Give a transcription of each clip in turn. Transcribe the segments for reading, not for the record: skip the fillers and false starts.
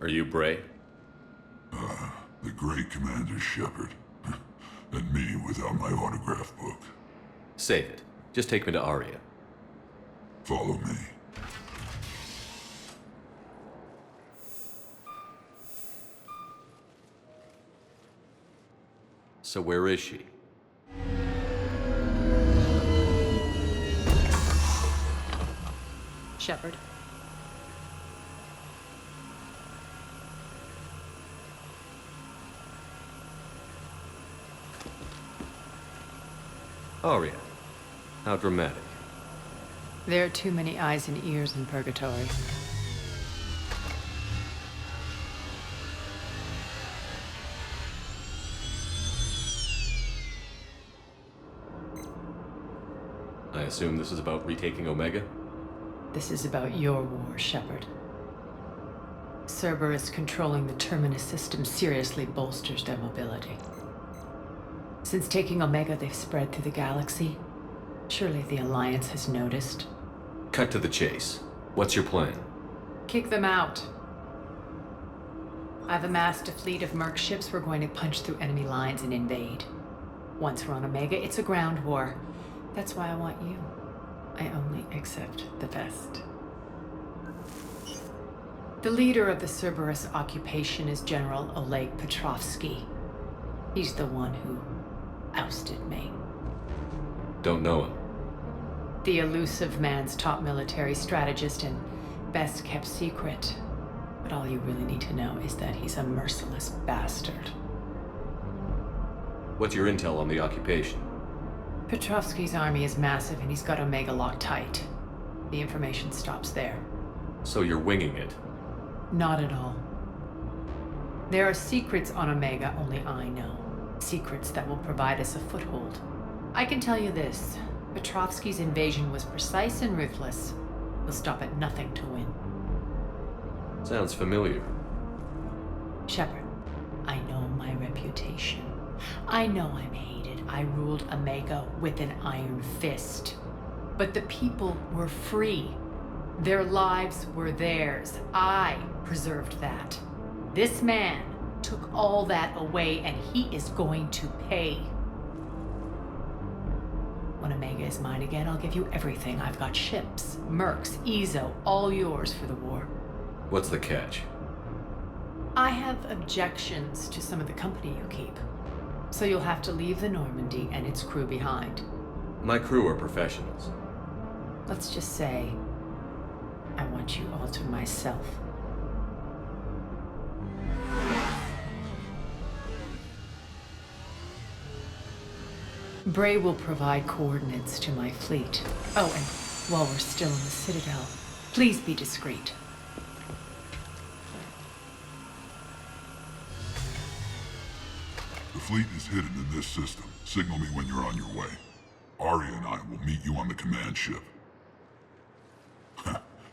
Are you Bray? The great Commander Shepard. And me without my autograph book. Save it. Just take me to Aria. Follow me. So where is she? Shepard. Aria. How dramatic. There are too many eyes and ears in Purgatory. I assume this is about retaking Omega? This is about your war, Shepard. Cerberus controlling the Terminus system seriously bolsters their mobility. Since taking Omega, they've spread through the galaxy. Surely the Alliance has noticed. Cut to the chase. What's your plan? Kick them out. I've amassed a fleet of merc ships. We're going to punch through enemy lines and invade. Once we're on Omega, it's a ground war. That's why I want you. I only accept the best. The leader of the Cerberus occupation is General Oleg Petrovsky. He's the one who ousted me. Don't know him. The elusive man's top military strategist and best kept secret. But all you really need to know is that he's a merciless bastard. What's your intel on the occupation? Petrovsky's army is massive and he's got Omega locked tight. The information stops there. So you're winging it? Not at all. There are secrets on Omega only I know. Secrets that will provide us a foothold. I can tell you this. Petrovsky's invasion was precise and ruthless. He'll stop at nothing to win. Sounds familiar. Shepard, I know my reputation. I know I'm hated. I ruled Omega with an iron fist. But the people were free. Their lives were theirs. I preserved that. This man took all that away, and he is going to pay. When Omega is mine again, I'll give you everything. I've got ships, mercs, Ezo, all yours for the war. What's the catch? I have objections to some of the company you keep. So you'll have to leave the Normandy and its crew behind. My crew are professionals. Let's just say, I want you all to myself. Bray will provide coordinates to my fleet. Oh, and while we're still in the Citadel, please be discreet. The fleet is hidden in this system. Signal me when you're on your way. Aria and I will meet you on the command ship.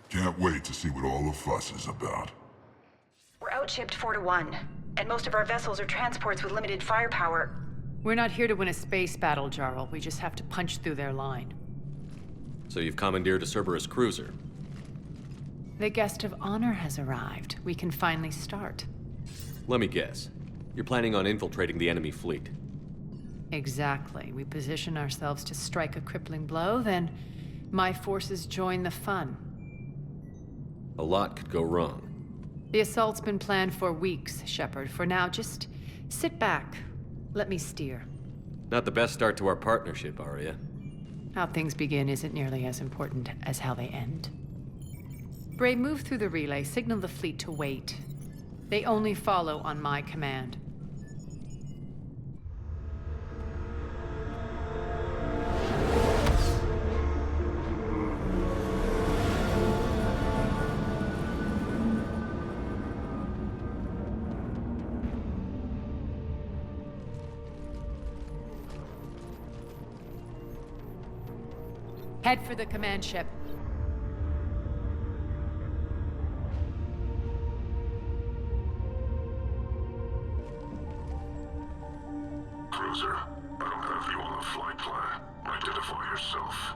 Can't wait to see what all the fuss is about. We're outshipped 4-1, and most of our vessels are transports with limited firepower. We're not here to win a space battle, Jarl. We just have to punch through their line. So you've commandeered a Cerberus cruiser? The guest of honor has arrived. We can finally start. Let me guess. You're planning on infiltrating the enemy fleet? Exactly. We position ourselves to strike a crippling blow, then my forces join the fun. A lot could go wrong. The assault's been planned for weeks, Shepard. For now, just sit back. Let me steer. Not the best start to our partnership, Aria. How things begin isn't nearly as important as how they end. Bray, move through the relay. Signal the fleet to wait. They only follow on my command. Head for the command ship. Cruiser, I don't have you on the flight plan. Identify yourself.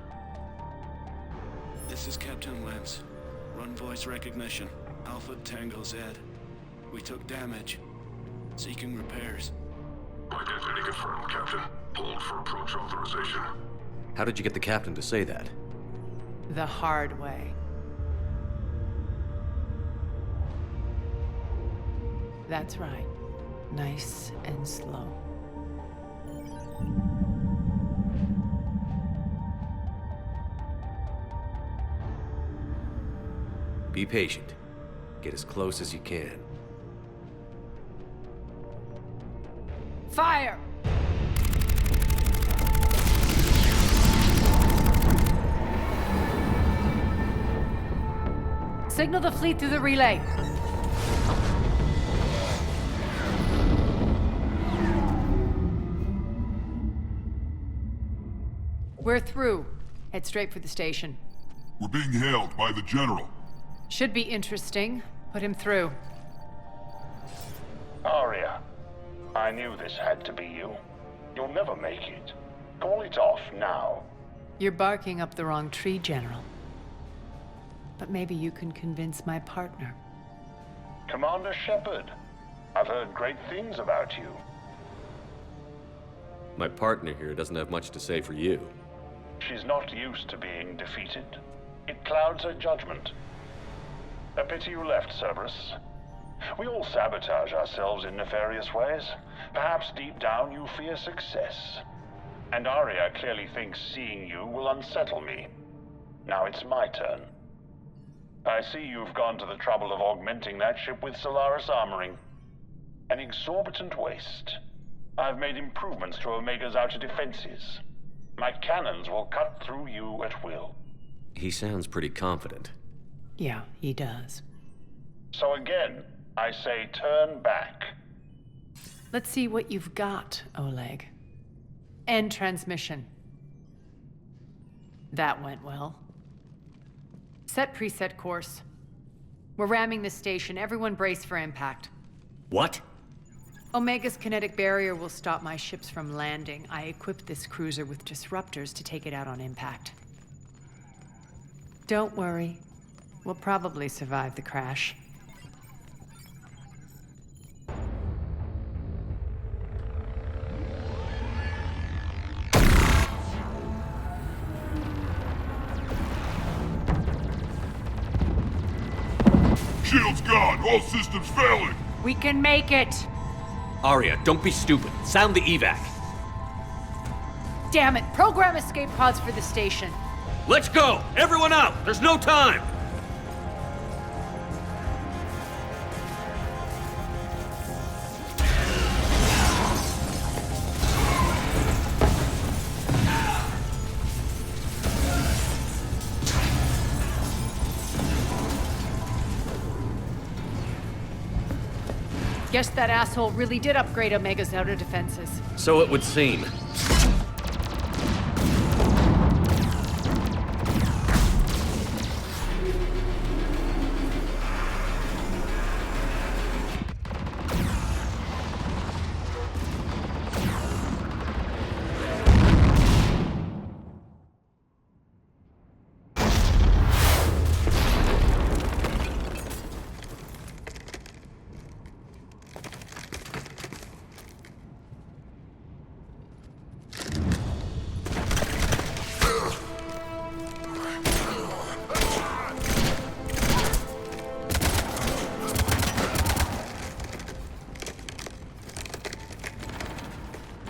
This is Captain Lance. Run voice recognition. Alpha Tango Z. We took damage. Seeking repairs. Identity confirmed, Captain. Hold for approach authorization. How did you get the captain to say that? The hard way. That's right. Nice and slow. Be patient. Get as close as you can. Fire! Signal the fleet through the relay. We're through. Head straight for the station. We're being hailed by the General. Should be interesting. Put him through. Aria, I knew this had to be you. You'll never make it. Call it off now. You're barking up the wrong tree, General. But maybe you can convince my partner. Commander Shepard, I've heard great things about you. My partner here doesn't have much to say for you. She's not used to being defeated. It clouds her judgment. A pity you left, Cerberus. We all sabotage ourselves in nefarious ways. Perhaps deep down you fear success. And Aria clearly thinks seeing you will unsettle me. Now it's my turn. I see you've gone to the trouble of augmenting that ship with Solaris armoring. An exorbitant waste. I've made improvements to Omega's outer defenses. My cannons will cut through you at will. He sounds pretty confident. Yeah, he does. So again, I say turn back. Let's see what you've got, Oleg. End transmission. That went well. Set preset course. We're ramming the station. Everyone brace for impact. What? Omega's kinetic barrier will stop my ships from landing. I equipped this cruiser with disruptors to take it out on impact. Don't worry. We'll probably survive the crash. Shield's gone! All systems failing! We can make it! Aria, don't be stupid. Sound the evac. Damn it! Program escape pods for the station. Let's go! Everyone out! There's no time! Guess that asshole really did upgrade Omega's outer defenses. So it would seem.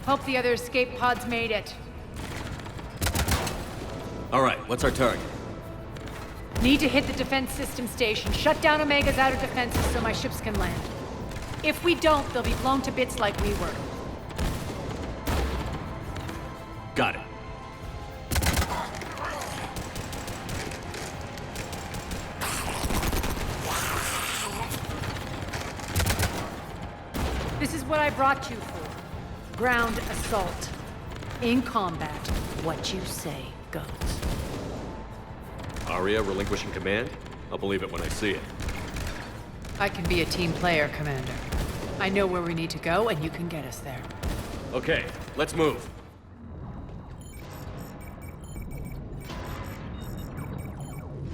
Hope the other escape pods made it. All right, what's our target? Need to hit the defense system station. Shut down Omega's outer defenses so my ships can land. If we don't, they'll be blown to bits like we were. Got it. This is what I brought you for. Ground assault. In combat, what you say goes. Aria relinquishing command? I'll believe it when I see it. I can be a team player, Commander. I know where we need to go, and you can get us there. Okay, let's move.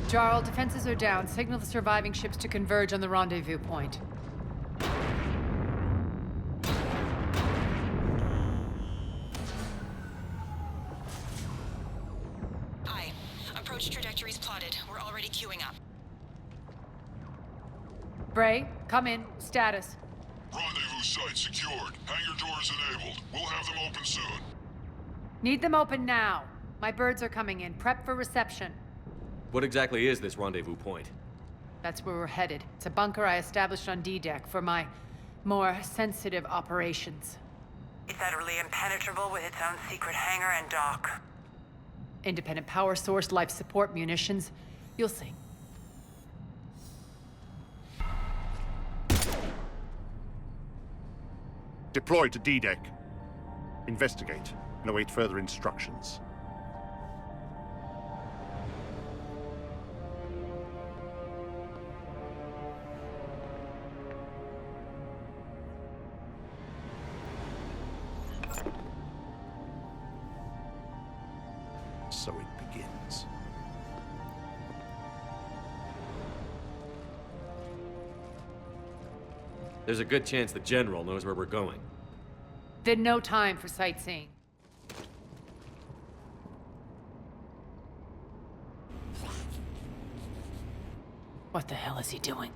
Jarl, defenses are down. Signal the surviving ships to converge on the rendezvous point. Launch trajectories plotted. We're already queuing up. Bray, come in. Status. Rendezvous site secured. Hangar doors enabled. We'll have them open soon. Need them open now. My birds are coming in. Prep for reception. What exactly is this rendezvous point? That's where we're headed. It's a bunker I established on D-Deck for my more sensitive operations. It's utterly impenetrable with its own secret hangar and dock. Independent power source, life support, munitions. You'll see. Deploy to D-Deck. Investigate and await further instructions. So it begins. There's a good chance the General knows where we're going. Then no time for sightseeing. What the hell is he doing?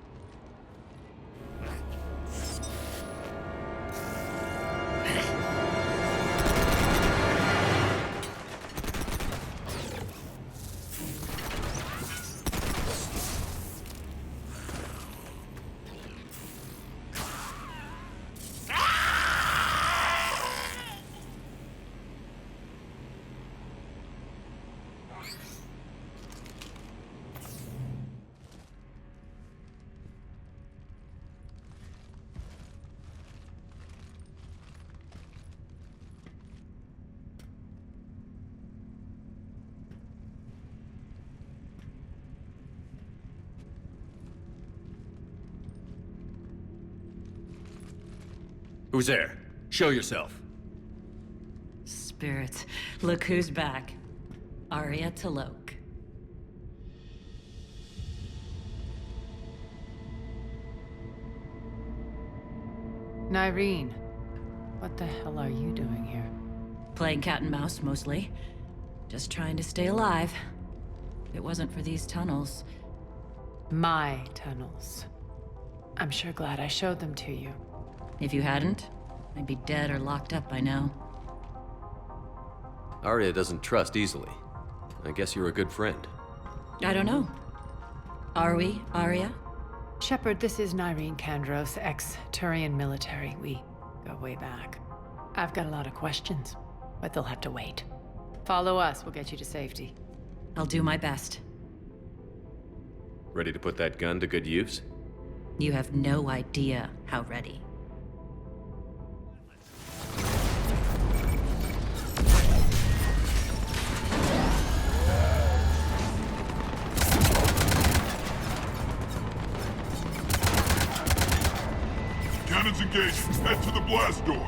Who's there? Show yourself. Spirits, look who's back. Aria Talok. Nyreen, what the hell are you doing here? Playing cat and mouse, mostly. Just trying to stay alive. If it wasn't for these tunnels... My tunnels. I'm sure glad I showed them to you. If you hadn't, I'd be dead or locked up by now. Aria doesn't trust easily. I guess you're a good friend. I don't know. Are we, Aria? Shepard, this is Nyreen Kandros, ex-Turian military. We go way back. I've got a lot of questions, but they'll have to wait. Follow us, we'll get you to safety. I'll do my best. Ready to put that gun to good use? You have no idea how ready. Cannons engaged. Head to the blast door.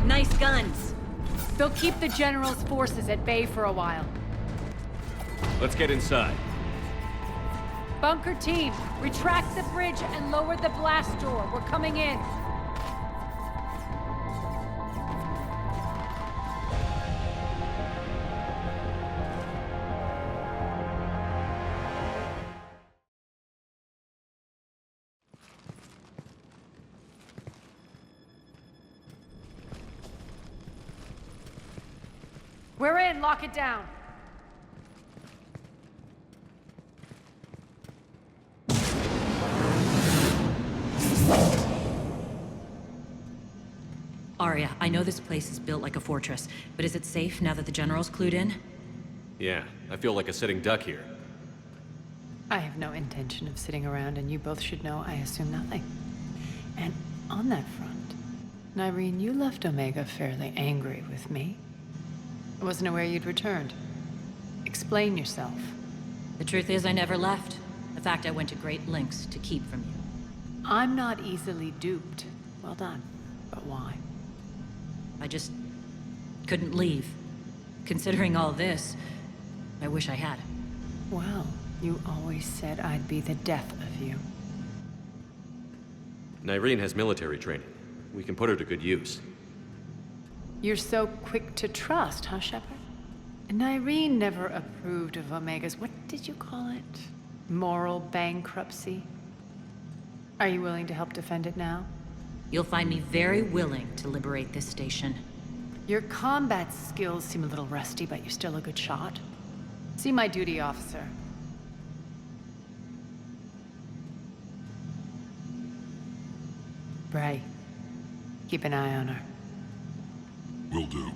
Nice guns. They'll keep the General's forces at bay for a while. Let's get inside. Bunker team, retract the bridge and lower the blast door. We're coming in. We're in, lock it down. Aria, I know this place is built like a fortress, but is it safe now that the General's clued in? Yeah, I feel like a sitting duck here. I have no intention of sitting around, and you both should know I assume nothing. And on that front, Nyreen, you left Omega fairly angry with me. I wasn't aware you'd returned. Explain yourself. The truth is, I never left. In fact, I went to great lengths to keep from you. I'm not easily duped. Well done. But why? I just couldn't leave. Considering all this, I wish I had. Well, you always said I'd be the death of you. Nyreen has military training. We can put her to good use. You're so quick to trust, huh, Shepard? Nyreen never approved of Omega's, what did you call it? Moral bankruptcy? Are you willing to help defend it now? You'll find me very willing to liberate this station. Your combat skills seem a little rusty, but you're still a good shot. See my duty officer. Bray, keep an eye on her. Will do.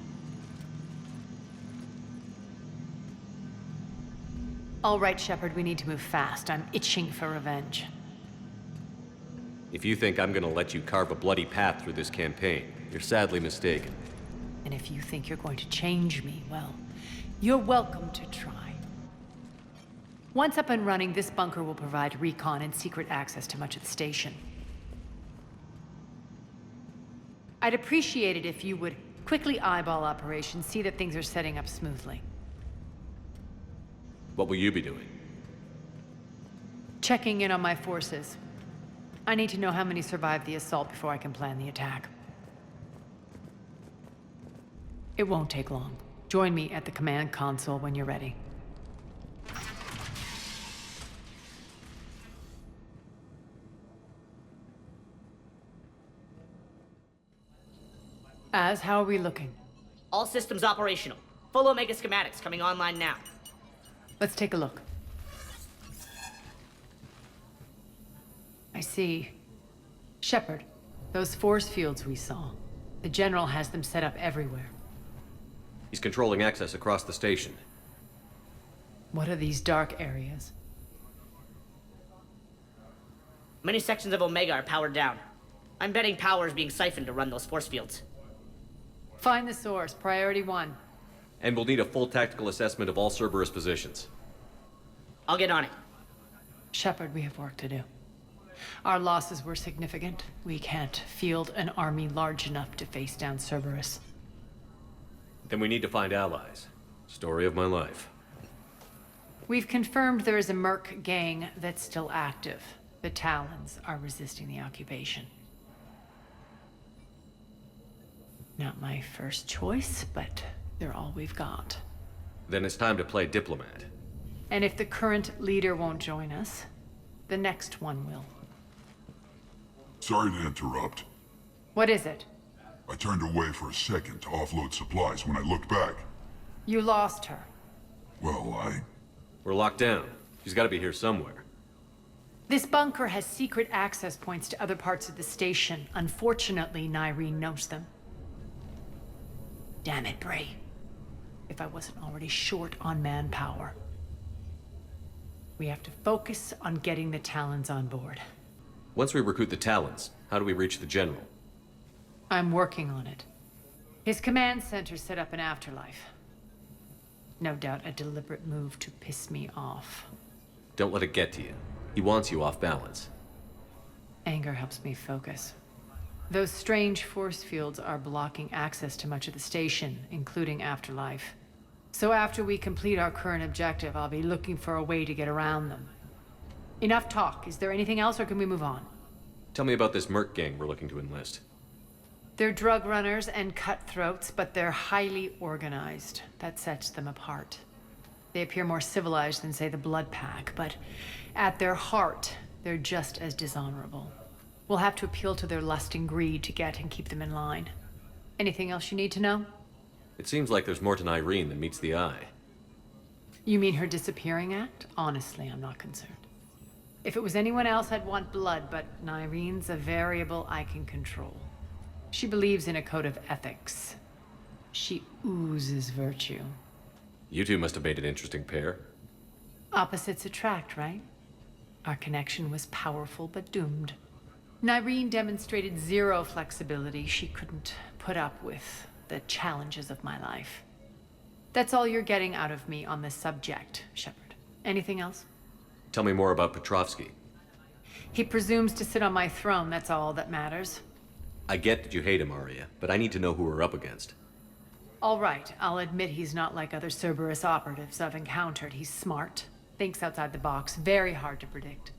All right, Shepard, we need to move fast. I'm itching for revenge. If you think I'm gonna let you carve a bloody path through this campaign, you're sadly mistaken. And if you think you're going to change me, well, you're welcome to try. Once up and running, this bunker will provide recon and secret access to much of the station. I'd appreciate it if you would quickly eyeball operations, see that things are setting up smoothly. What will you be doing? Checking in on my forces. I need to know how many survived the assault before I can plan the attack. It won't take long. Join me at the command console when you're ready. How are we looking? All systems operational. Full Omega schematics coming online now. Let's take a look. I see. Shepard, those force fields we saw. The General has them set up everywhere. He's controlling access across the station. What are these dark areas? Many sections of Omega are powered down. I'm betting power is being siphoned to run those force fields. Find the source, priority 1. And we'll need a full tactical assessment of all Cerberus positions. I'll get on it. Shepard, we have work to do. Our losses were significant. We can't field an army large enough to face down Cerberus. Then we need to find allies. Story of my life. We've confirmed there is a merc gang that's still active. The Talons are resisting the occupation. Not my first choice, but they're all we've got. Then it's time to play diplomat. And if the current leader won't join us, the next one will. Sorry to interrupt. What is it? I turned away for a second to offload supplies. When I looked back, You lost her. well, We're locked down. She's gotta be here somewhere. This bunker has secret access points to other parts of the station. Unfortunately, Nyreen knows them. Damn it, Bray. If I wasn't already short on manpower. We have to focus on getting the Talons on board. Once we recruit the Talons, how do we reach the General? I'm working on it. His command center set up an Afterlife. No doubt a deliberate move to piss me off. Don't let it get to you. He wants you off balance. Anger helps me focus. Those strange force fields are blocking access to much of the station, including Afterlife. So after we complete our current objective, I'll be looking for a way to get around them. Enough talk. Is there anything else, or can we move on? Tell me about this merc gang we're looking to enlist. They're drug runners and cutthroats, but they're highly organized. That sets them apart. They appear more civilized than, say, the Blood Pack, but at their heart, they're just as dishonorable. We'll have to appeal to their lust and greed to get and keep them in line. Anything else you need to know? It seems like there's more to Nyreen than meets the eye. You mean her disappearing act? Honestly, I'm not concerned. If it was anyone else, I'd want blood, but Nyreen's a variable I can control. She believes in a code of ethics. She oozes virtue. You two must have made an interesting pair. Opposites attract, right? Our connection was powerful but doomed. Nyreen demonstrated zero flexibility. She couldn't put up with the challenges of my life. That's all you're getting out of me on this subject, Shepard. Anything else? Tell me more about Petrovsky. He presumes to sit on my throne, that's all that matters. I get that you hate him, Aria, but I need to know who we're up against. All right, I'll admit he's not like other Cerberus operatives I've encountered. He's smart, thinks outside the box, very hard to predict.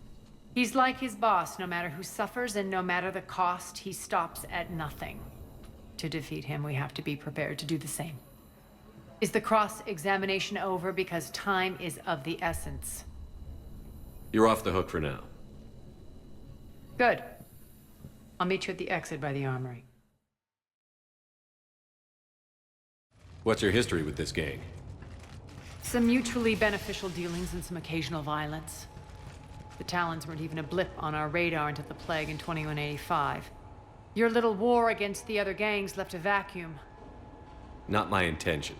He's like his boss, no matter who suffers and no matter the cost, he stops at nothing. To defeat him, we have to be prepared to do the same. Is the cross-examination over? Because time is of the essence. You're off the hook for now. Good. I'll meet you at the exit by the armory. What's your history with this gang? Some mutually beneficial dealings and some occasional violence. The Talons weren't even a blip on our radar until the plague in 2185. Your little war against the other gangs left a vacuum. Not my intention.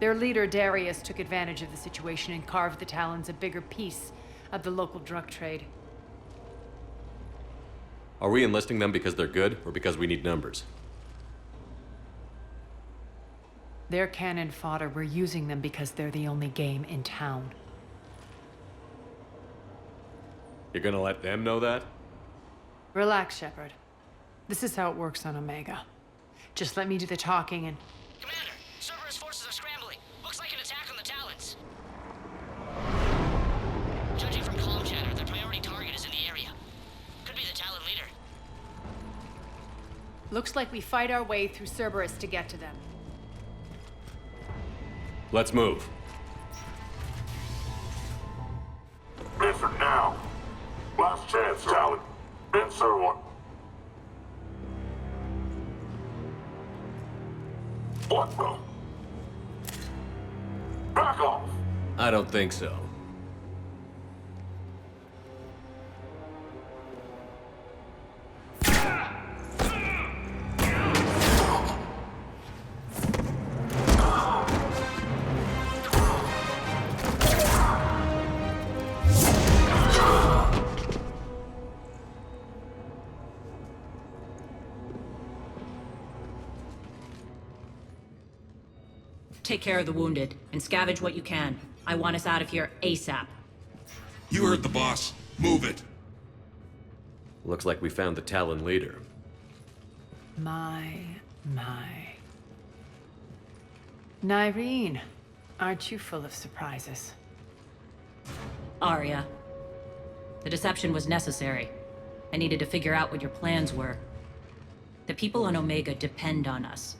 Their leader, Darius, took advantage of the situation and carved the Talons a bigger piece of the local drug trade. Are we enlisting them because they're good, or because we need numbers? They're cannon fodder. We're using them because they're the only game in town. You're gonna let them know that? Relax, Shepard. This is how it works on Omega. Just let me do the talking and... Commander, Cerberus forces are scrambling. Looks like an attack on the Talons. Judging from comm chatter, their priority target is in the area. Could be the Talon leader. Looks like we fight our way through Cerberus to get to them. Let's move. Answer now. Last chance, Talon. Answer one. What the? Back off. I don't think so. Take care of the wounded, and scavenge what you can. I want us out of here ASAP. You heard the boss. Move it. Looks like we found the Talon leader. My. Nyreen, aren't you full of surprises? Aria. The deception was necessary. I needed to figure out what your plans were. The people on Omega depend on us.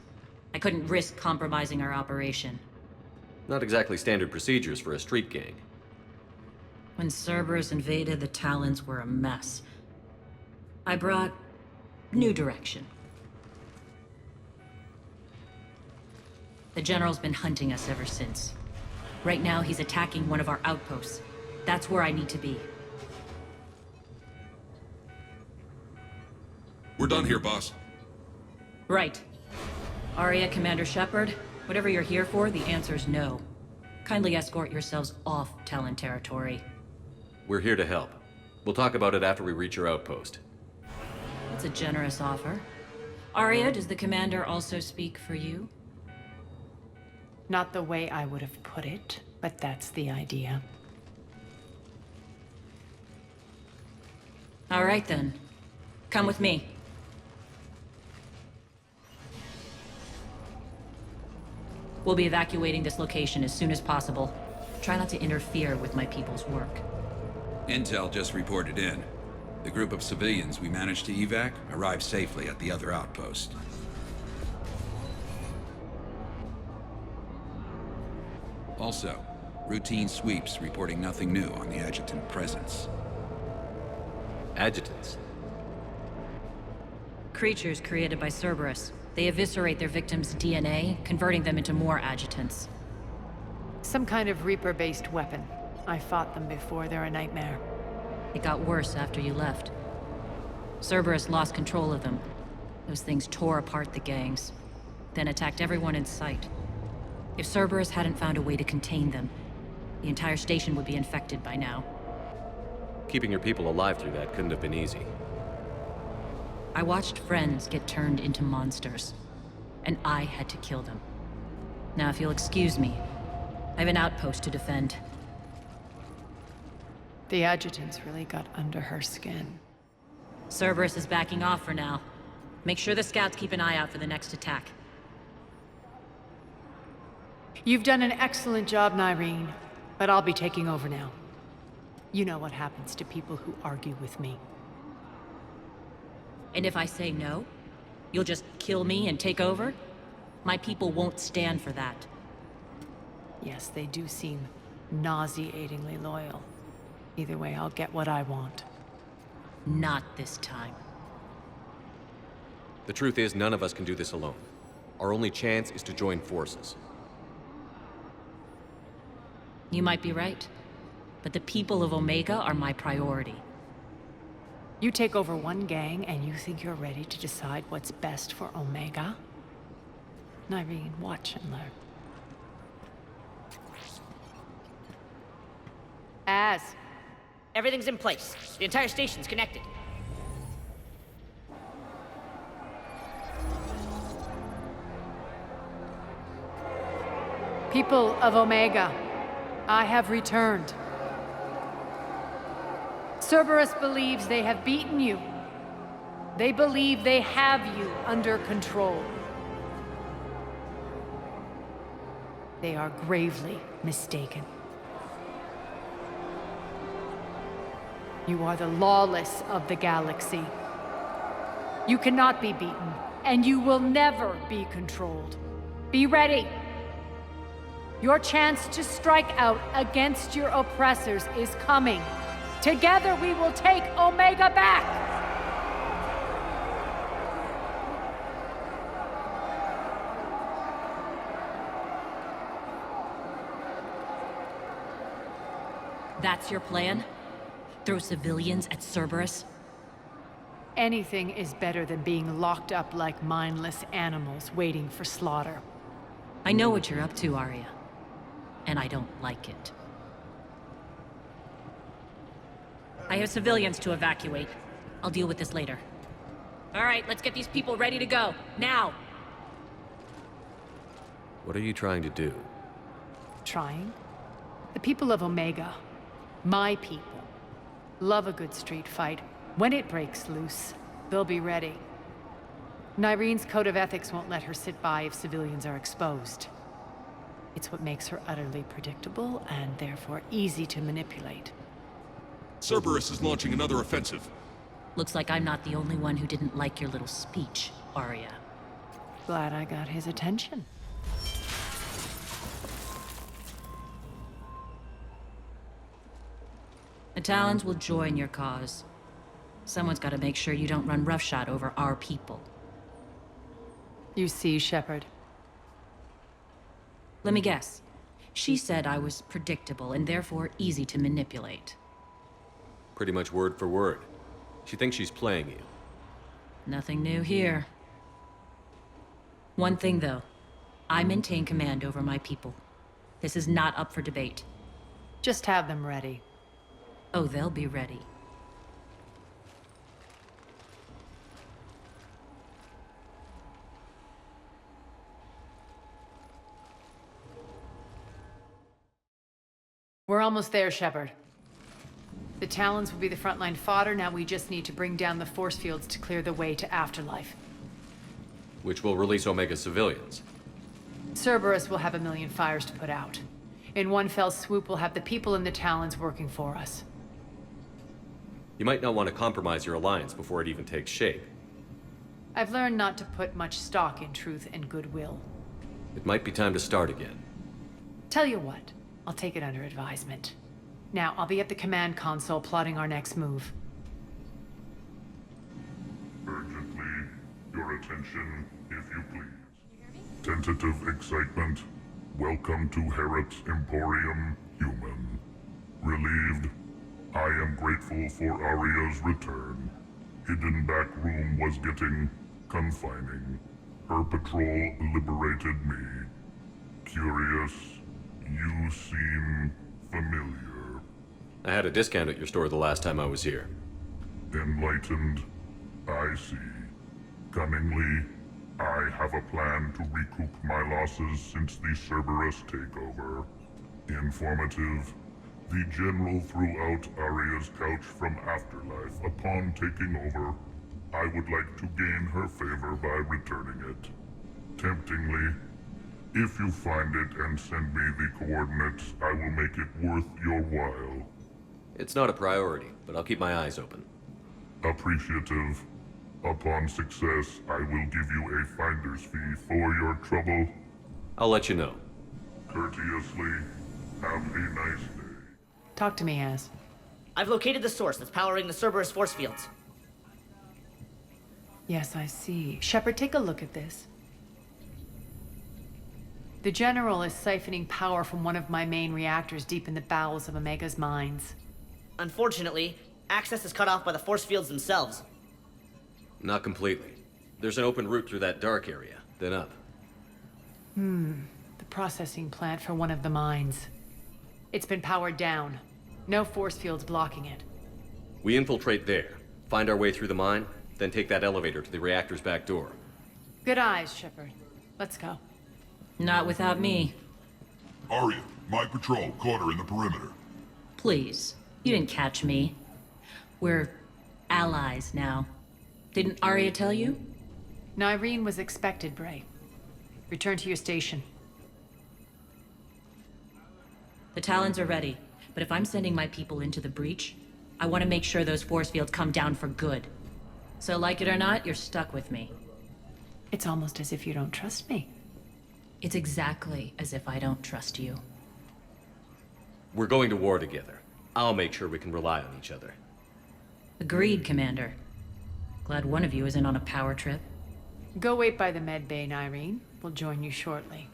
I couldn't risk compromising our operation. Not exactly standard procedures for a street gang. When Cerberus invaded, the Talons were a mess. I brought new direction. The General's been hunting us ever since. Right now, he's attacking one of our outposts. That's where I need to be. We're done here, boss. Right. Aria, Commander Shepard, whatever you're here for, the answer's no. Kindly escort yourselves off Talon territory. We're here to help. We'll talk about it after we reach your outpost. That's a generous offer. Aria, does the Commander also speak for you? Not the way I would have put it, but that's the idea. All right then. Come with me. We'll be evacuating this location as soon as possible. Try not to interfere with my people's work. Intel just reported in. The group of civilians we managed to evac arrived safely at the other outpost. Also, routine sweeps reporting nothing new on the adjutant presence. Adjutants? Creatures created by Cerberus. They eviscerate their victims' DNA, converting them into more adjutants. Some kind of Reaper-based weapon. I fought them before, they're a nightmare. It got worse after you left. Cerberus lost control of them. Those things tore apart the gangs, then attacked everyone in sight. If Cerberus hadn't found a way to contain them, the entire station would be infected by now. Keeping your people alive through that couldn't have been easy. I watched friends get turned into monsters, and I had to kill them. Now, if you'll excuse me, I have an outpost to defend. The adjutants really got under her skin. Cerberus is backing off for now. Make sure the scouts keep an eye out for the next attack. You've done an excellent job, Nyreen, but I'll be taking over now. You know what happens to people who argue with me. And if I say no, you'll just kill me and take over? My people won't stand for that. Yes, they do seem nauseatingly loyal. Either way, I'll get what I want. Not this time. The truth is, none of us can do this alone. Our only chance is to join forces. You might be right, but the people of Omega are my priority. You take over one gang and you think you're ready to decide what's best for Omega? Nyreen, watch and learn. Everything's in place. The entire station's connected. People of Omega, I have returned. Cerberus believes they have beaten you. They believe they have you under control. They are gravely mistaken. You are the lawless of the galaxy. You cannot be beaten, and you will never be controlled. Be ready. Your chance to strike out against your oppressors is coming. Together we will take Omega back! That's your plan? Throw civilians at Cerberus? Anything is better than being locked up like mindless animals waiting for slaughter. I know what you're up to, Aria. And I don't like it. I have civilians to evacuate. I'll deal with this later. All right, let's get these people ready to go. Now! What are you trying to do? Trying? The people of Omega, my people, love a good street fight. When it breaks loose, they'll be ready. Nyreen's code of ethics won't let her sit by if civilians are exposed. It's what makes her utterly predictable and therefore easy to manipulate. Cerberus is launching another offensive. Looks like I'm not the only one who didn't like your little speech, Aria. Glad I got his attention. The Talons will join your cause. Someone's got to make sure you don't run roughshod over our people. You see, Shepard. Let me guess. She said I was predictable and therefore easy to manipulate. Pretty much word for word. She thinks she's playing you. Nothing new here. One thing, though. I maintain command over my people. This is not up for debate. Just have them ready. Oh, they'll be ready. We're almost there, Shepard. The Talons will be the frontline fodder. Now we just need to bring down the force fields to clear the way to Afterlife. Which will release Omega civilians. Cerberus will have 1 million fires to put out. In one fell swoop, we'll have the people in the Talons working for us. You might not want to compromise your alliance before it even takes shape. I've learned not to put much stock in truth and goodwill. It might be time to start again. Tell you what, I'll take it under advisement. Now, I'll be at the command console plotting our next move. Urgently, your attention, if you please. Tentative excitement. Welcome to Herod's Emporium, human. Relieved. I am grateful for Aria's return. hidden back room was getting confining. Her patrol liberated me. Curious, you seem familiar. I had a discount at your store the last time I was here. Enlightened, I see. Cunningly, I have a plan to recoup my losses since the Cerberus takeover. Informative, the General threw out Aria's couch from Afterlife. Upon taking over, I would like to gain her favor by returning it. Temptingly, if you find it and send me the coordinates, I will make it worth your while. It's not a priority, but I'll keep my eyes open. Appreciative. Upon success, I will give you a finder's fee for your trouble. I'll let you know. Courteously, have a nice day. Talk to me, Az. I've located the source that's powering the Cerberus force fields. Yes, I see. Shepard, take a look at this. The General is siphoning power from one of my main reactors deep in the bowels of Omega's mines. Unfortunately, access is cut off by the force fields themselves. Not completely. There's an open route through that dark area, then up. The processing plant for one of the mines. It's been powered down. No force fields blocking it. We infiltrate there, find our way through the mine, then take that elevator to the reactor's back door. Good eyes, Shepard. Let's go. Not without me. Aria, my patrol caught her in the perimeter. Please. You didn't catch me. We're allies now. Didn't Aria tell you? Nyreen was expected, Bray. Return to your station. The Talons are ready, but if I'm sending my people into the breach, I want to make sure those force fields come down for good. So like it or not, you're stuck with me. It's almost as if you don't trust me. It's exactly as if I don't trust you. We're going to war together. I'll make sure we can rely on each other. Agreed, Commander. Glad one of you isn't on a power trip. Go wait by the med bay, Nyreen. We'll join you shortly.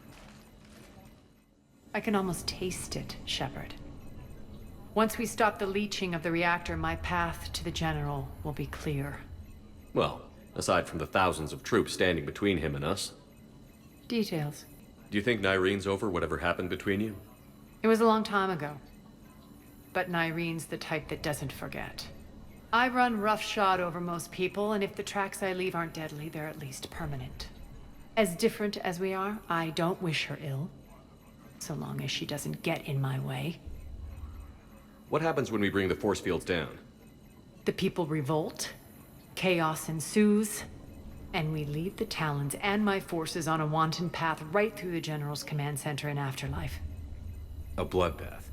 I can almost taste it, Shepard. Once we stop the leaching of the reactor, my path to the General will be clear. Well, aside from the thousands of troops standing between him and us. Details. Do you think Nyreen's over whatever happened between you? It was a long time ago. But Nyreen's the type that doesn't forget. I run roughshod over most people, and if the tracks I leave aren't deadly, they're at least permanent. As different as we are, I don't wish her ill. So long as she doesn't get in my way. What happens when we bring the force fields down? The people revolt, chaos ensues, and we lead the Talons and my forces on a wanton path right through the General's command center in Afterlife. A bloodbath.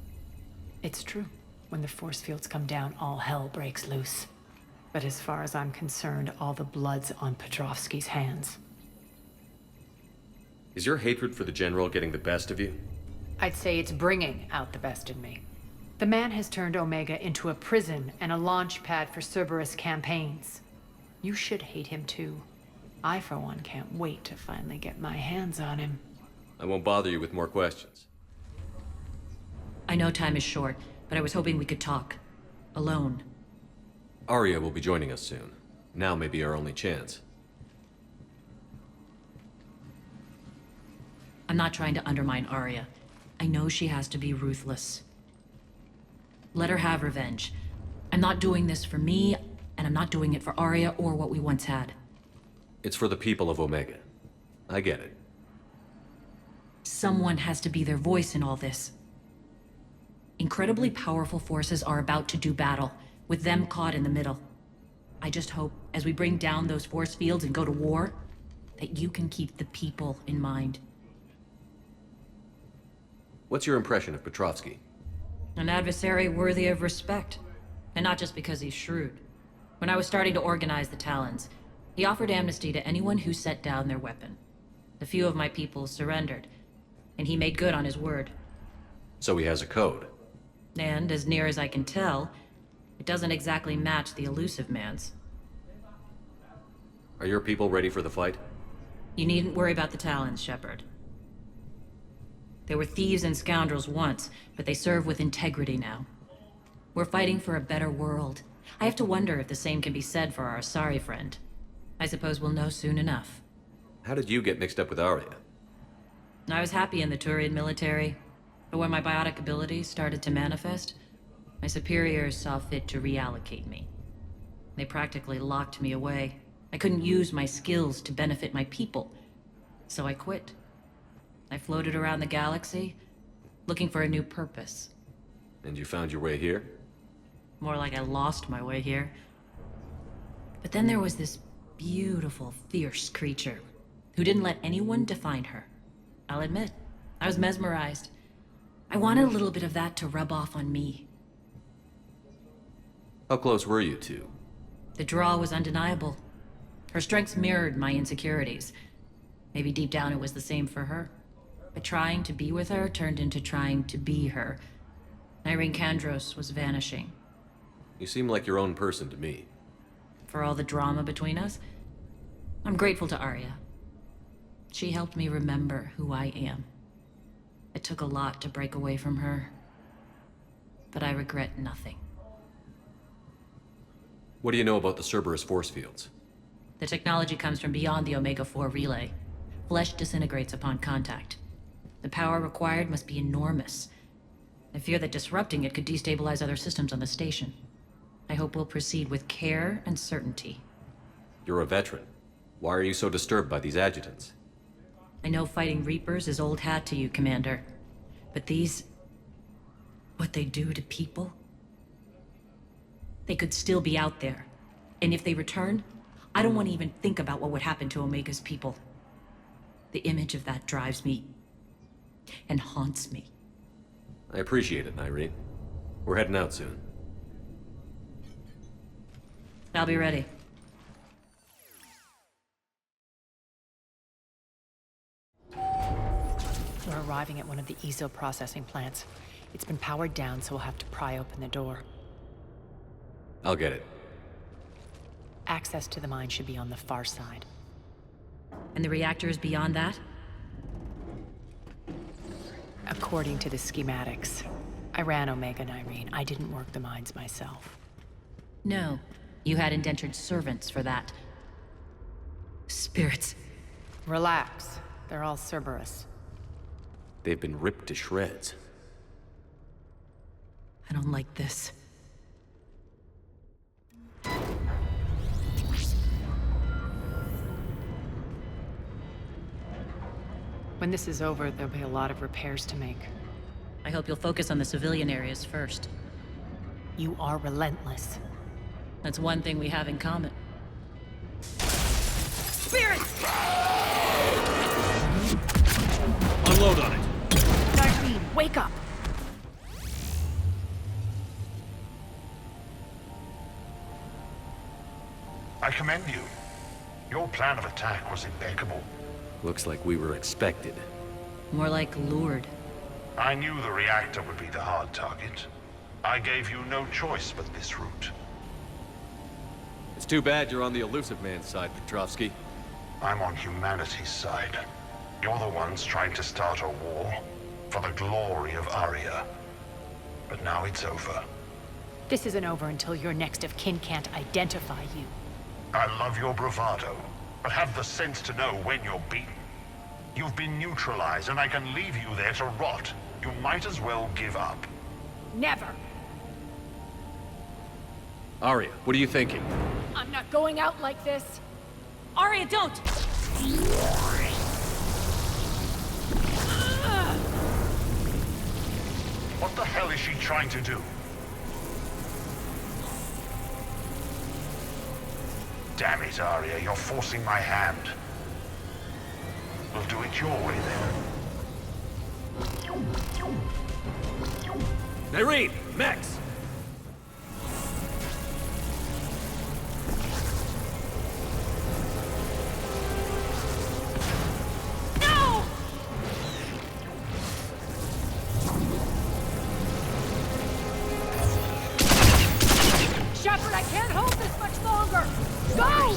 It's true. When the force fields come down, all hell breaks loose. But as far as I'm concerned, all the blood's on Petrovsky's hands. Is your hatred for the General getting the best of you? I'd say it's bringing out the best in me. The man has turned Omega into a prison and a launch pad for Cerberus campaigns. You should hate him too. I, for one, can't wait to finally get my hands on him. I won't bother you with more questions. I know time is short, but I was hoping we could talk. Alone. Aria will be joining us soon. Now may be our only chance. I'm not trying to undermine Aria. I know she has to be ruthless. Let her have revenge. I'm not doing this for me, and I'm not doing it for Aria or what we once had. It's for the people of Omega. I get it. Someone has to be their voice in all this. Incredibly powerful forces are about to do battle, with them caught in the middle. I just hope, as we bring down those force fields and go to war, that you can keep the people in mind. What's your impression of Petrovsky? An adversary worthy of respect. And not just because he's shrewd. When I was starting to organize the Talons, he offered amnesty to anyone who set down their weapon. A few of my people surrendered, and he made good on his word. So he has a code. And, as near as I can tell, it doesn't exactly match the elusive man's. Are your people ready for the fight? You needn't worry about the Talons, Shepard. They were thieves and scoundrels once, but they serve with integrity now. We're fighting for a better world, I have to wonder if the same can be said for our Asari friend. I suppose we'll know soon enough. How did you get mixed up with Aria? I was happy in the Turian military, but when my biotic abilities started to manifest, my superiors saw fit to reallocate me. They practically locked me away. I couldn't use my skills to benefit my people, so I quit. I floated around the galaxy, looking for a new purpose. And you found your way here? More like I lost my way here. But then there was this beautiful, fierce creature who didn't let anyone define her. I'll admit, I was mesmerized. I wanted a little bit of that to rub off on me. How close were you two? The draw was undeniable. Her strengths mirrored my insecurities. Maybe deep down it was the same for her. But trying to be with her turned into trying to be her. Irene Kandros was vanishing. You seem like your own person to me. For all the drama between us, I'm grateful to Aria. She helped me remember who I am. It took a lot to break away from her, but I regret nothing. What do you know about the Cerberus force fields? The technology comes from beyond the Omega-4 relay. Flesh disintegrates upon contact. The power required must be enormous. I fear that disrupting it could destabilize other systems on the station. I hope we'll proceed with care and certainty. You're a veteran. Why are you so disturbed by these adjutants? I know fighting Reapers is old hat to you, Commander. But these... what they do to people? They could still be out there. And if they return, I don't want to even think about what would happen to Omega's people. The image of that drives me... and haunts me. I appreciate it, Irene. We're heading out soon. I'll be ready. We're arriving at one of the ESO processing plants. It's been powered down, so we'll have to pry open the door. I'll get it. Access to the mine should be on the far side. And the reactor is beyond that? According to the schematics. I ran Omega and Irene. I didn't work the mines myself. No. You had indentured servants for that. Spirits. Relax. They're all Cerberus. They've been ripped to shreds. I don't like this. When this is over, there'll be a lot of repairs to make. I hope you'll focus on the civilian areas first. You are relentless. That's one thing we have in common. Spirits! Unload on it. Irene, wake up! I commend you. Your plan of attack was impeccable. Looks like we were expected. More like lured. I knew the reactor would be the hard target. I gave you no choice but this route. It's too bad you're on the elusive man's side, Petrovsky. I'm on humanity's side. You're the ones trying to start a war for the glory of Aria. But now it's over. This isn't over until your next of kin can't identify you. I love your bravado, but have the sense to know when you're beaten. You've been neutralized, and I can leave you there to rot. You might as well give up. Never! Aria, what are you thinking? I'm not going out like this! Aria, don't! What the hell is she trying to do? Damn it, Aria, you're forcing my hand. We'll do it your way, then. Irene! Max! No! Shepard, I can't hold this much longer! Go!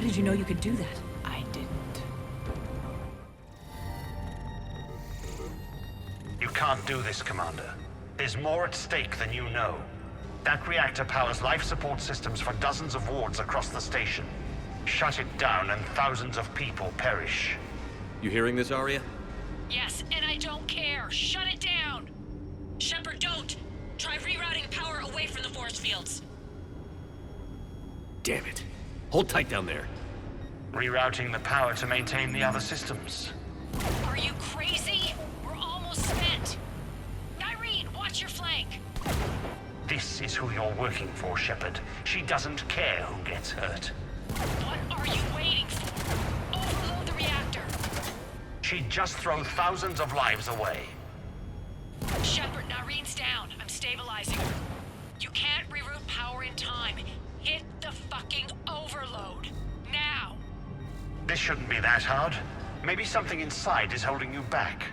How did you know you could do that? I didn't. You can't do this, Commander. There's more at stake than you know. That reactor powers life support systems for dozens of wards across the station. Shut it down and thousands of people perish. You hearing this, Aria? Yes, and I don't care. Shut it down! Shepard, don't! Try rerouting power away from the force fields. Damn it. Hold tight down there. Rerouting the power to maintain the other systems. Are you crazy? We're almost spent. Irene, watch your flank. This is who you're working for, Shepard. She doesn't care who gets hurt. What are you waiting for? Overload the reactor. She'd just throw thousands of lives away. Shepard, Irene's down. I'm stabilizing her. You can't reroute power in time. Hit the fucking overload. Now! This shouldn't be that hard. Maybe something inside is holding you back.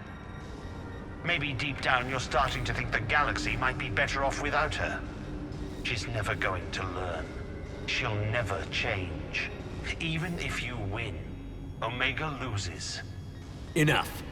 Maybe deep down you're starting to think the galaxy might be better off without her. She's never going to learn. She'll never change. Even if you win, Omega loses. Enough.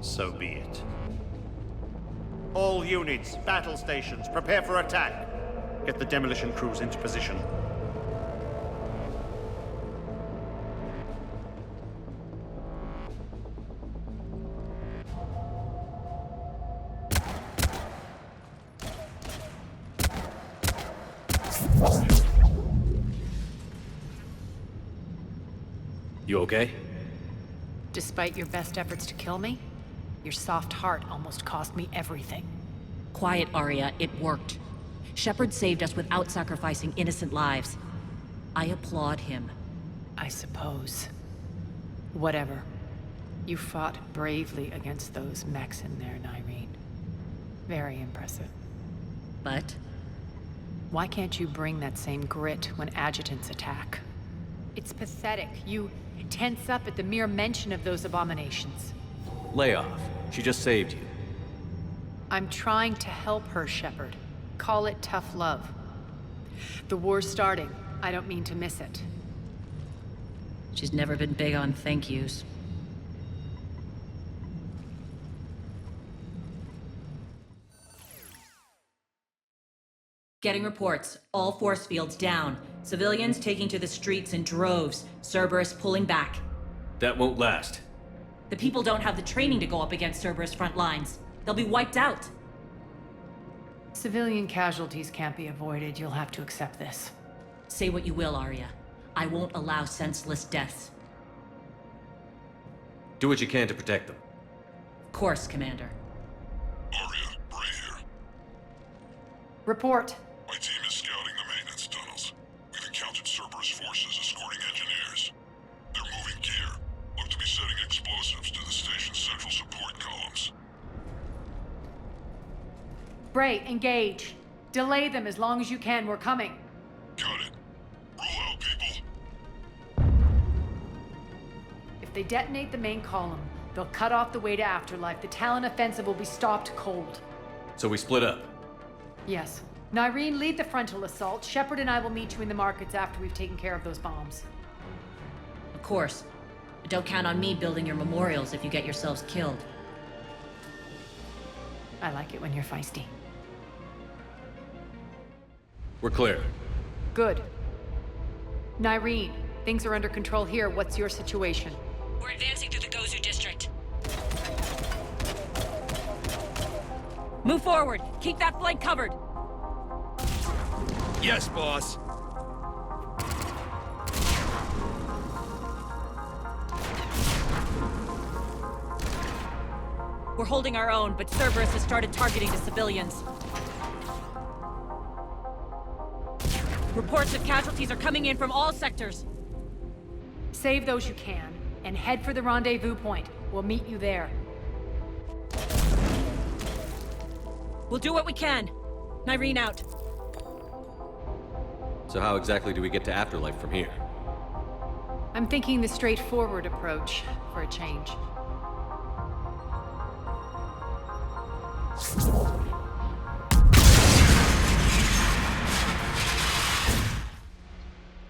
So be it. All units, battle stations, prepare for attack. Get the demolition crews into position. You okay? Despite your best efforts to kill me, your soft heart almost cost me everything. Quiet, Aria. It worked. Shepard saved us without sacrificing innocent lives. I applaud him. I suppose. Whatever. You fought bravely against those mechs in there, Irene. Very impressive. But? Why can't you bring that same grit when adjutants attack? It's pathetic. You tense up at the mere mention of those abominations. Lay off. She just saved you. I'm trying to help her, Shepard. Call it tough love. The war's starting. I don't mean to miss it. She's never been big on thank yous. Getting reports. All force fields down. Civilians taking to the streets in droves. Cerberus pulling back. That won't last. The people don't have the training to go up against Cerberus front lines. They'll be wiped out. Civilian casualties can't be avoided. You'll have to accept this. Say what you will, Aria. I won't allow senseless deaths. Do what you can to protect them. Of course, Commander. Aria, Bray here. Report. My team is scouting the maintenance tunnels. We've encountered Cerberus forces escorting engineers. They're moving gear. Look to be setting explosives to the station's central support columns. Bray, engage. Delay them as long as you can. We're coming. Got it. Roll out, people. If they detonate the main column, they'll cut off the way to Afterlife. The Talon offensive will be stopped cold. So we split up. Yes. Irene, lead the frontal assault. Shepard and I will meet you in the markets after we've taken care of those bombs. Of course. But don't count on me building your memorials if you get yourselves killed. I like it when you're feisty. We're clear. Good. Irene, things are under control here. What's your situation? We're advancing through the Gozu district. Move forward! Keep that flank covered! Yes, boss. We're holding our own, but Cerberus has started targeting the civilians. Reports of casualties are coming in from all sectors. Save those you can, and head for the rendezvous point. We'll meet you there. We'll do what we can. Nyreen out. So how exactly do we get to Afterlife from here? I'm thinking the straightforward approach, for a change.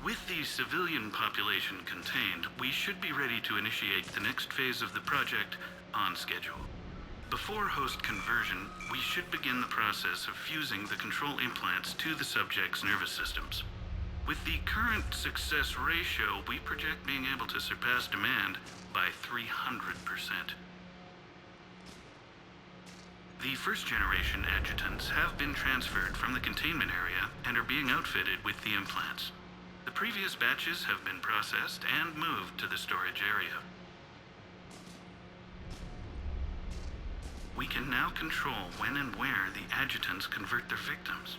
With the civilian population contained, we should be ready to initiate the next phase of the project on schedule. Before host conversion, we should begin the process of fusing the control implants to the subject's nervous systems. With the current success ratio, we project being able to surpass demand by 300%. The first-generation adjutants have been transferred from the containment area and are being outfitted with the implants. The previous batches have been processed and moved to the storage area. We can now control when and where the adjutants convert their victims.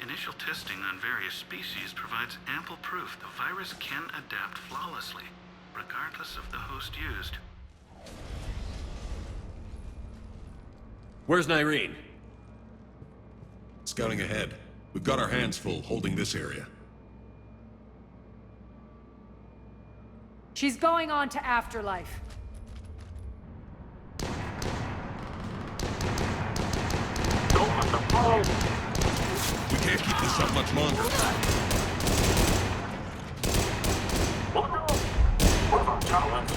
Initial testing on various species provides ample proof the virus can adapt flawlessly, regardless of the host used. Where's Nyreen? Scouting ahead. We've got our hands full holding this area. She's going on to Afterlife. Open the phone! We can't keep this up much longer. Oh no! What about Talons?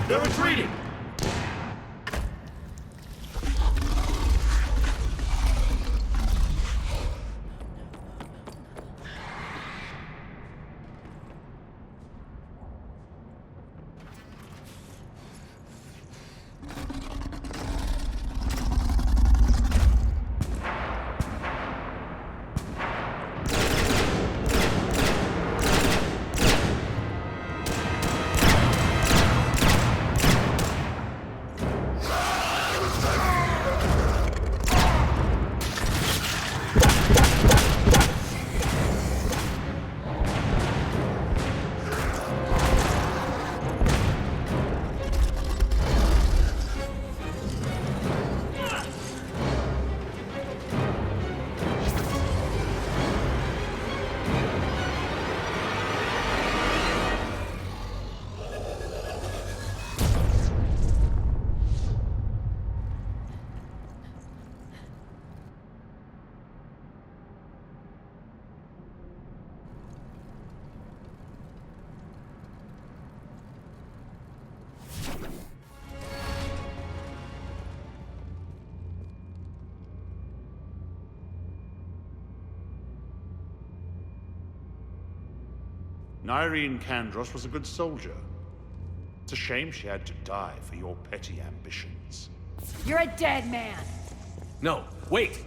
They're retreating! Nyreen Kandros was a good soldier. It's a shame she had to die for your petty ambitions. You're a dead man! No, wait!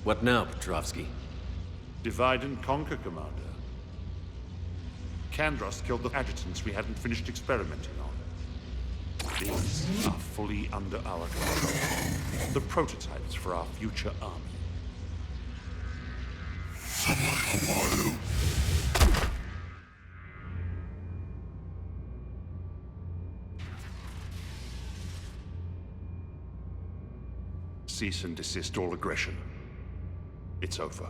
What now, Petrovsky? Divide and conquer, Commander. Kandros killed the adjutants we hadn't finished experimenting on. These are fully under our control. The prototypes for our future army. Cease and desist all aggression. It's over.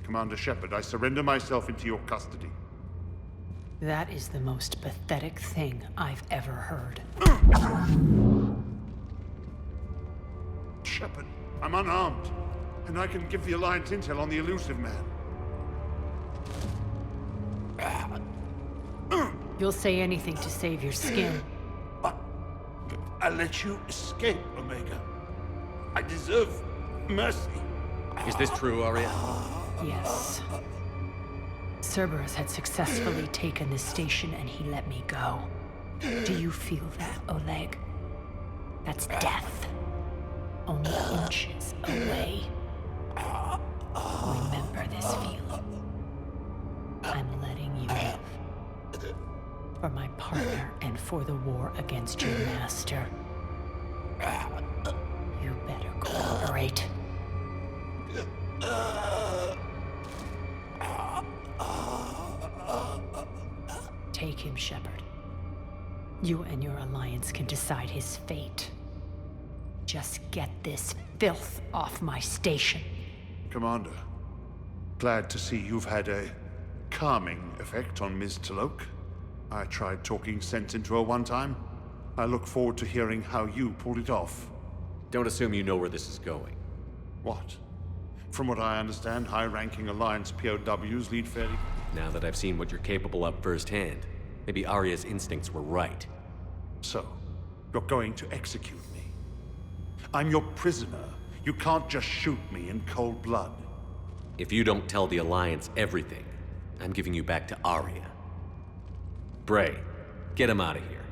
Commander Shepard, I surrender myself into your custody. That is the most pathetic thing I've ever heard. Shepard, I'm unarmed, and I can give the Alliance intel on the elusive man. You'll say anything to save your skin. But I let you escape, Omega. I deserve mercy. Is this true, Aria? Yes. Cerberus had successfully taken this station and he let me go. Do you feel that, Oleg? That's death. Only inches away. Remember this feeling. I'm letting you live. For my partner and for the war against your master. You better cooperate. Take him, Shepard. You and your alliance can decide his fate. Just get this filth off my station. Commander, glad to see you've had a calming effect on Ms. Talok. I tried talking sense into her one time. I look forward to hearing how you pulled it off. Don't assume you know where this is going. What? From what I understand, high-ranking Alliance POWs lead fairly... Now that I've seen what you're capable of firsthand, maybe Aria's instincts were right. So, you're going to execute me. I'm your prisoner. You can't just shoot me in cold blood. If you don't tell the Alliance everything, I'm giving you back to Aria. Bray, get him out of here.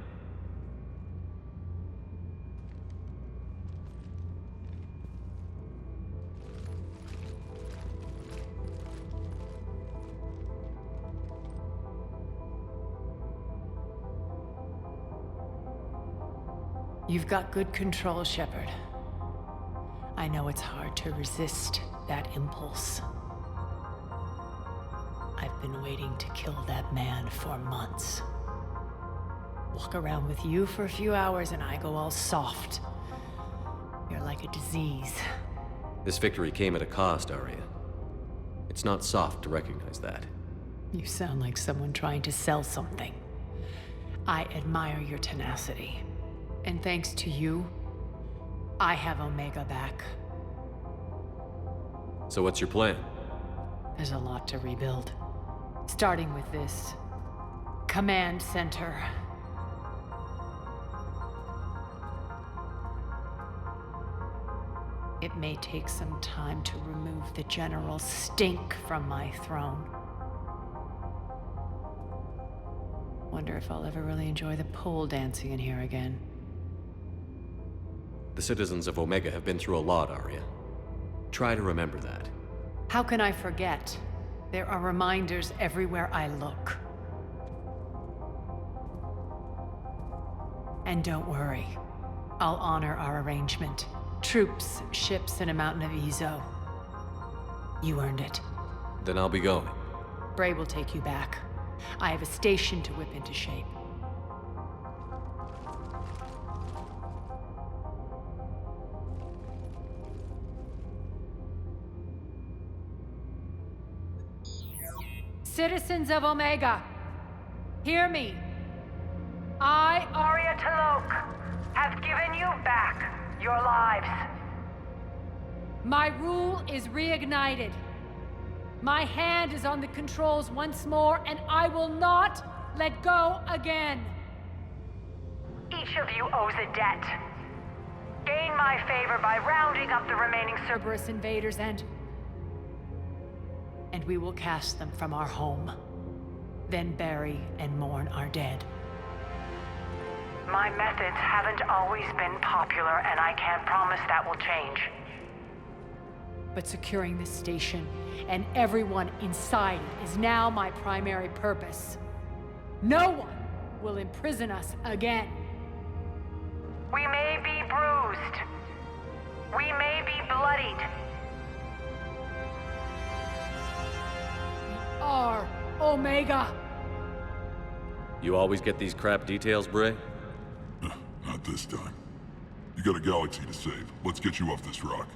You've got good control, Shepard. I know it's hard to resist that impulse. I've been waiting to kill that man for months. Walk around with you for a few hours and I go all soft. You're like a disease. This victory came at a cost, Aria. It's not soft to recognize that. You sound like someone trying to sell something. I admire your tenacity. And thanks to you, I have Omega back. So what's your plan? There's a lot to rebuild. Starting with this command center. It may take some time to remove the general stink from my throne. Wonder if I'll ever really enjoy the pole dancing in here again. The citizens of Omega have been through a lot, Aria. Try to remember that. How can I forget? There are reminders everywhere I look. And don't worry. I'll honor our arrangement. Troops, ships, and a mountain of Ezo. You earned it. Then I'll be going. Bray will take you back. I have a station to whip into shape. Citizens of Omega, hear me. I, Aria Talok, have given you back your lives. My rule is reignited. My hand is on the controls once more, and I will not let go again. Each of you owes a debt. Gain my favor by rounding up the remaining Cerberus invaders and we will cast them from our home. Then bury and mourn our dead. My methods haven't always been popular, and I can't promise that will change. But securing this station and everyone inside it is now my primary purpose. No one will imprison us again. We may be bruised. We may be bloodied. We are Omega. You always get these crap details, Bray? Not this time. You got a galaxy to save. Let's get you off this rock.